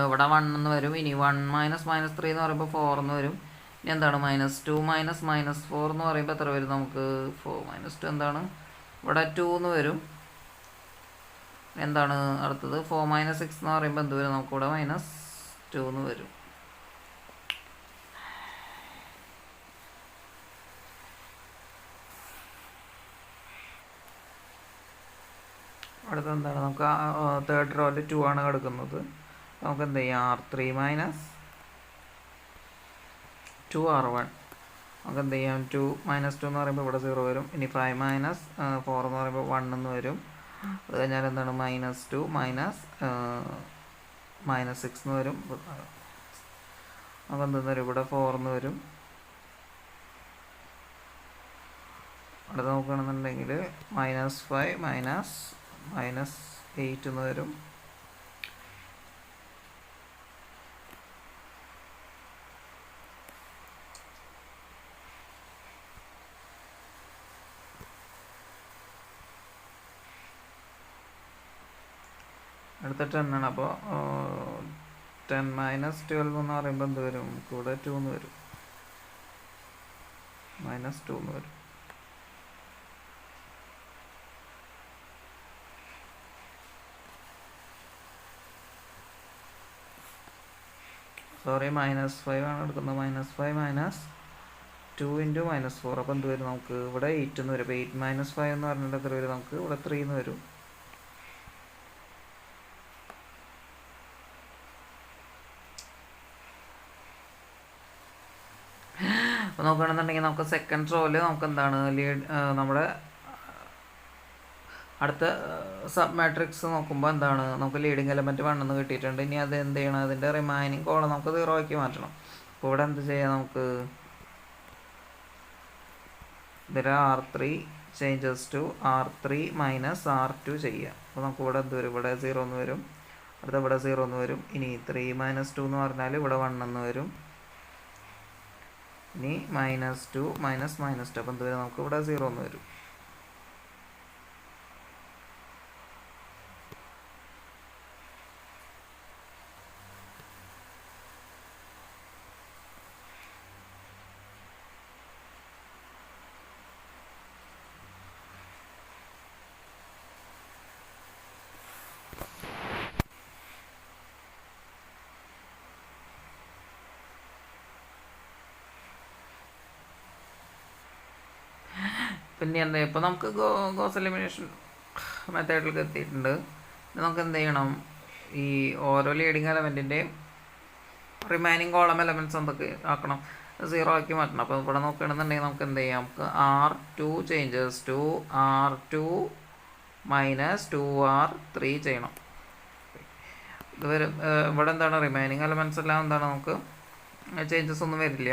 ഇവിടെ 1 എന്ന് വരും. ഇനി 1 മൈനസ് -3 എന്ന് പറയുമ്പോൾ 4 എന്ന് വരും. ഇനി എന്താണ് -2 മൈനസ് -4 എന്ന് പറയുമ്പോൾ എത്ര വരും, നമുക്ക് 4 - 2 എന്താണ് ഇവിടെ 2 എന്ന് വരും. എന്താണ് അടുത്തത് 4 - 6 എന്ന് പറയുമ്പോൾ എന്ത് വരും, നമുക്കിവിടെ -2 എന്ന് വരും. അടുത്ത എന്താണ്, നമുക്ക് തേർഡ് റോയിൽ 2 ആണ് കിടക്കുന്നത്. നമുക്ക് എന്ത് ചെയ്യാം, R3 മൈനസ് 2 R1. നമുക്ക് എന്ത് ചെയ്യാം, 2 - 2 എന്ന് പറയുമ്പോൾ ഇവിടെ 0 വരും. ഇനി 5 മൈനസ് 4 എന്ന് പറയുമ്പോൾ 1 എന്ന് വരും. അത് കഴിഞ്ഞാൽ എന്താണ് -2 മൈനസ് -6 എന്ന് വരും. നമുക്ക് എന്തെന്ന് വരും, ഇവിടെ 4 എന്ന് വരും. അടുത്ത് നോക്കുകയാണെന്നുണ്ടെങ്കിൽ -5 -8 എന്ന് വരും. അടുത്ത 10 ആണ്. അപ്പോൾ 10 - 12 എന്ന് പറയുമ്പോൾ എന്ത് വരും, നമുക്ക് ഇവിടെ 2 എന്ന് വരും, -2 എന്ന് വരും. സോറി, -5 ആണ് എടുക്കുന്നത്. -5 മൈനസ് 2 ഇൻറ്റു -4. അപ്പോൾ എന്ത് വരും, നമുക്ക് ഇവിടെ 8 എന്ന് വരും. അപ്പോൾ 8 - 5 എന്ന് പറഞ്ഞിട്ട് എത്ര വരും, നമുക്ക് ഇവിടെ 3 എന്ന് വരും. അപ്പോൾ നോക്കുകയാണെന്നുണ്ടെങ്കിൽ നമുക്ക് സെക്കൻഡ് റോയിൽ നമുക്ക് എന്താണ് നമ്മുടെ അടുത്ത സബ് മാട്രിക്സ് നോക്കുമ്പോൾ എന്താണ്, നമുക്ക് ലീഡിങ് എലമെൻറ്റ് 1 എന്ന് കിട്ടിയിട്ടുണ്ട്. ഇനി അത് എന്ത് ചെയ്യണം, അതിൻ്റെ റിമൈനിങ് കോളം നമുക്ക് 0 ആക്കി മാറ്റണം. അപ്പോൾ ഇവിടെ എന്ത് ചെയ്യാം, നമുക്ക് ഇതിൽ R3 changes to R3 minus R2 ചെയ്യാം. അപ്പോൾ നമുക്ക് ഇവിടെ എന്ത് വരും, ഇവിടെ 0 എന്ന് വരും. അടുത്ത ഇവിടെ 0 എന്ന് വരും. ഇനി 3 - 2 എന്ന് പറഞ്ഞാൽ ഇവിടെ 1 എന്ന് വരും. ഇനി -2 മൈനസ് -2. അപ്പോൾ എന്ത് വരും, നമുക്ക് ഇവിടെ 0 എന്ന് വരും. പിന്നെ എന്താ, ഇപ്പോൾ നമുക്ക് ഗോസ് എലിമിനേഷൻ മെത്തേഡിലേക്ക് എത്തിയിട്ടുണ്ട്. നമുക്ക് എന്ത് ചെയ്യണം, ഈ ഓരോ ലീഡിങ് എലമെൻറ്റിൻ്റെയും റിമൈനിങ് കോളം എലമെൻറ്റ്സ് എന്തൊക്കെ ആക്കണം, 0 ആക്കി മാറ്റണം. അപ്പോൾ ഇവിടെ നോക്കുകയാണെന്നുണ്ടെങ്കിൽ നമുക്ക് എന്ത് ചെയ്യാം, നമുക്ക് R2 changes to R2 minus 2R3 ചെയ്യണം. ഇത് വരും. ഇവിടെ എന്താണ് റിമൈനിങ് എലമെൻറ്റ്സ് എല്ലാം എന്താണ്, നമുക്ക് ചേഞ്ചസ് ഒന്നും വരില്ല.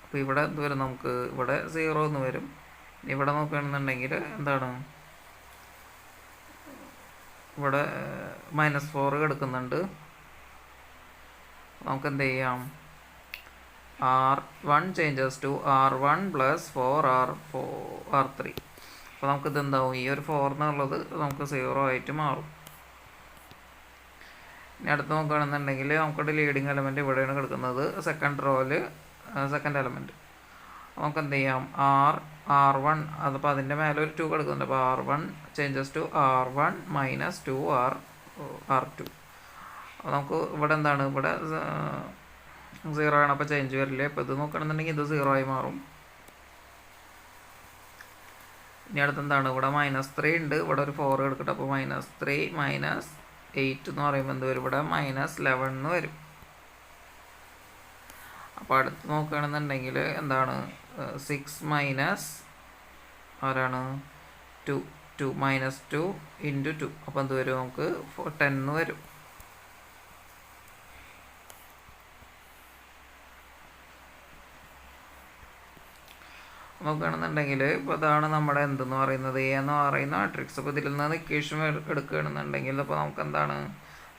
അപ്പോൾ ഇവിടെ എന്ത് വരും, നമുക്ക് ഇവിടെ 0 എന്ന് വരും. ഇവിടെ നോക്കുകയാണെന്നുണ്ടെങ്കിൽ എന്താണ്, ഇവിടെ -4 കിടക്കുന്നുണ്ട്. നമുക്ക് എന്ത് ചെയ്യാം, R1 changes to R1 plus 4R3. അപ്പോൾ നമുക്കിത് എന്താവും, ഈ ഒരു 4 എന്നുള്ളത് നമുക്ക് 0 ആയിട്ട് മാറും. ഇനി അടുത്ത് നോക്കുകയാണെന്നുണ്ടെങ്കിൽ നമുക്കിവിടെ ലീഡിങ് എലമെൻറ്റ് ഇവിടെയാണ് കിടക്കുന്നത്, സെക്കൻഡ് റോയിൽ സെക്കൻഡ് എലമെൻറ്റ്. നമുക്ക് എന്ത് ചെയ്യാം, R1 അതിപ്പോൾ അതിൻ്റെ മേലെ ഒരു 2 കിടക്കുന്നുണ്ട്. അപ്പോൾ R1 changes to R1 minus 2R2. അപ്പോൾ നമുക്ക് ഇവിടെ എന്താണ്, ഇവിടെ 0 ആണ്. അപ്പോൾ ചേഞ്ച് വരില്ലേ. ഇപ്പോൾ ഇത് നോക്കുകയാണെന്നുണ്ടെങ്കിൽ ഇത് 0 ആയി മാറും. ഇനി അടുത്ത് എന്താണ്, ഇവിടെ -3 ഉണ്ട്, ഇവിടെ ഒരു 4 കിടക്കട്ടെ. അപ്പോൾ -3 മൈനസ് 8 എന്ന് പറയുമ്പോൾ എന്ത് വരും, ഇവിടെ -11 എന്ന് വരും. അപ്പോൾ അടുത്ത് നോക്കുകയാണെന്നുണ്ടെങ്കിൽ എന്താണ് 6 മൈനസ് ആരാണ് 2 2 മൈനസ് 2 ഇൻറ്റു 2. അപ്പോൾ എന്ത് വരും നമുക്ക് 10 വരും. നോക്കുകയാണെന്നുണ്ടെങ്കിൽ ഇപ്പോൾ ഇതാണ് നമ്മുടെ എന്തെന്ന് പറയുന്നത് എ എന്ന് പറയുന്ന മാട്രിക്സ്. അപ്പോൾ ഇതിൽ നിന്ന് ഇക്വേഷൻ എടുക്കുകയാണെന്നുണ്ടെങ്കിൽ അപ്പോൾ നമുക്ക് എന്താണ്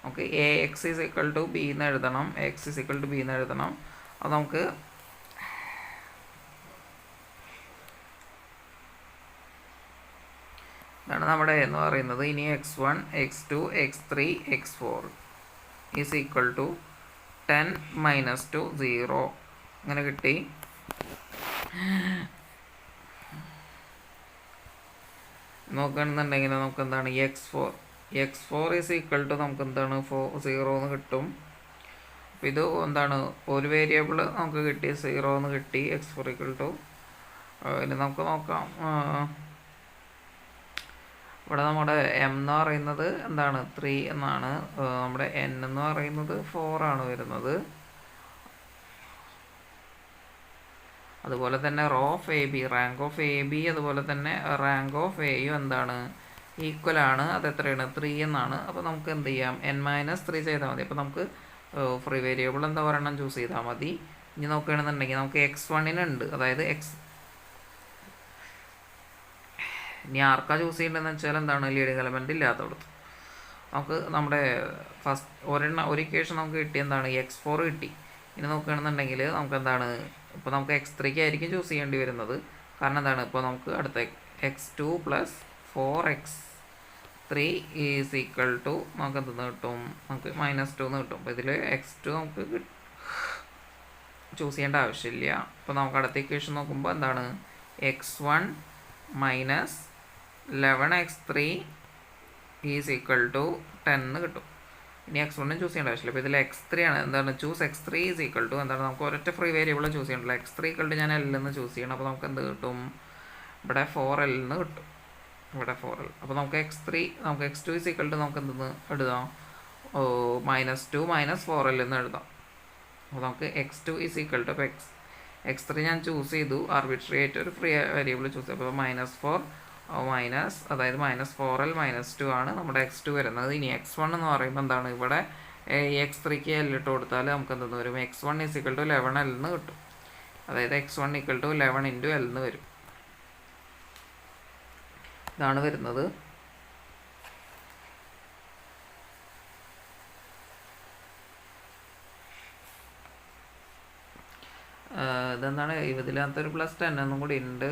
നമുക്ക് A X is equal to B എന്ന് എഴുതണം. X is equal to B എന്ന് എഴുതണം. അപ്പോൾ നമുക്ക് ഇതാണ് നമ്മുടെ എന്ന് പറയുന്നത്. ഇനി x1 x2 x3 x4 is equal to 10 minus 2 0 അങ്ങനെ കിട്ടി. നോക്കുകയാണെന്നുണ്ടെങ്കിൽ നമുക്ക് എന്താണ് x4 ഈസ് ഈക്വൽ ടു നമുക്ക് എന്താണ് 0 എന്ന് കിട്ടും. അപ്പോൾ ഇത് എന്താണ് ഒരു വേരിയബിൾ നമുക്ക് കിട്ടി 0 എന്ന് കിട്ടി. x4 ഈക്വൽ ടു ഇനി നമുക്ക് നോക്കാം. ഇവിടെ നമ്മുടെ m എന്ന് പറയുന്നത് എന്താണ് 3 എന്നാണ്. നമ്മുടെ n എന്ന് പറയുന്നത് 4 ആണ് വരുന്നത്. അതുപോലെ തന്നെ row of A B rank of A B അതുപോലെ തന്നെ റാങ്ക് ഓഫ് എയും എന്താണ് ഈക്വൽ ആണ്. അത് എത്രയാണ് 3 എന്നാണ്. അപ്പോൾ നമുക്ക് എന്ത് ചെയ്യാം n-3 ചെയ്താൽ മതി. അപ്പോൾ നമുക്ക് ഫ്രീ വേരിയബിൾ എന്താ പറയണം ചൂസ് ചെയ്താൽ മതി. ഇനി നോക്കുകയാണെന്നുണ്ടെങ്കിൽ നമുക്ക് x1 ഉണ്ട്, അതായത് ഇനി ആർക്കാ ചൂസ് ചെയ്യേണ്ടതെന്ന് വെച്ചാൽ എന്താണ് ലീഡിങ് എലമെൻ്റ് ഇല്ലാത്തടത്ത് നമുക്ക് നമ്മുടെ ഒരു ഇക്വേഷൻ നമുക്ക് കിട്ടി എന്താണ് x4 കിട്ടി. ഇനി നോക്കുകയാണെന്നുണ്ടെങ്കിൽ നമുക്ക് എന്താണ് ഇപ്പോൾ നമുക്ക് x3 ആയിരിക്കും ചൂസ് ചെയ്യേണ്ടി വരുന്നത്. കാരണം എന്താണ് ഇപ്പോൾ നമുക്ക് അടുത്ത x2 plus 4x3 is equal to നമുക്ക് എന്തെന്ന് കിട്ടും നമുക്ക് -2 എന്ന് കിട്ടും. അപ്പോൾ ഇതിൽ x2 നമുക്ക് ചൂസ് ചെയ്യേണ്ട ആവശ്യമില്ല. അപ്പോൾ നമുക്ക് അടുത്ത ഇക്വേഷൻ നോക്കുമ്പോൾ എന്താണ് x1 minus 11x3 is equal to 10 എന്ന് കിട്ടും. ഇനി x1 ചൂസ് ചെയ്യേണ്ട ആവശ്യമില്ല. അപ്പോൾ ഇതിൽ x3 ആണ്. എന്താണ് choose x3 is equal to എന്താണ് നമുക്ക് ഒരൊറ്റ ഫ്രീ വേരിയബിൾ ചൂസ് ചെയ്യണ്ടല്ലോ. x3 ഈക്വൽ ടു ഞാൻ L എന്ന് ചൂസ് ചെയ്യണം. അപ്പോൾ നമുക്ക് എന്ത് കിട്ടും ഇവിടെ 4L എന്ന് കിട്ടും. ഇവിടെ 4L. അപ്പോൾ നമുക്ക് x2 ഈസ് ഈക്വൽ ടു നമുക്ക് എന്തെന്ന് എഴുതാം -2 മൈനസ് 4L എന്ന് എഴുതാം. അപ്പോൾ നമുക്ക് x2 ഈസ് ഈക്വൽ ടു അപ്പോൾ x3 ഞാൻ ചൂസ് ചെയ്തു. ആർബിട്രറി ആയിട്ട് ഒരു ഫ്രീ വേരിയബിൾ ചൂസ് ചെയ്തു. അപ്പോൾ അതായത് -4L -2 ആണ് നമ്മുടെ x2 വരുന്നത്. ഇനി x1 എന്ന് പറയുമ്പോൾ എന്താണ് ഇവിടെ x3ക്ക് L ഇട്ട് കൊടുത്താൽ നമുക്ക് എന്തെന്ന് വരും x1 is equal to 11L എന്ന് കിട്ടും. അതായത് x1 equal to 11 into L എന്ന് വരും. ഇതാണ് വരുന്നത്. ഇതെന്താണ് ഇതിനകത്തൊരു +10 എന്നും കൂടി ഉണ്ട്.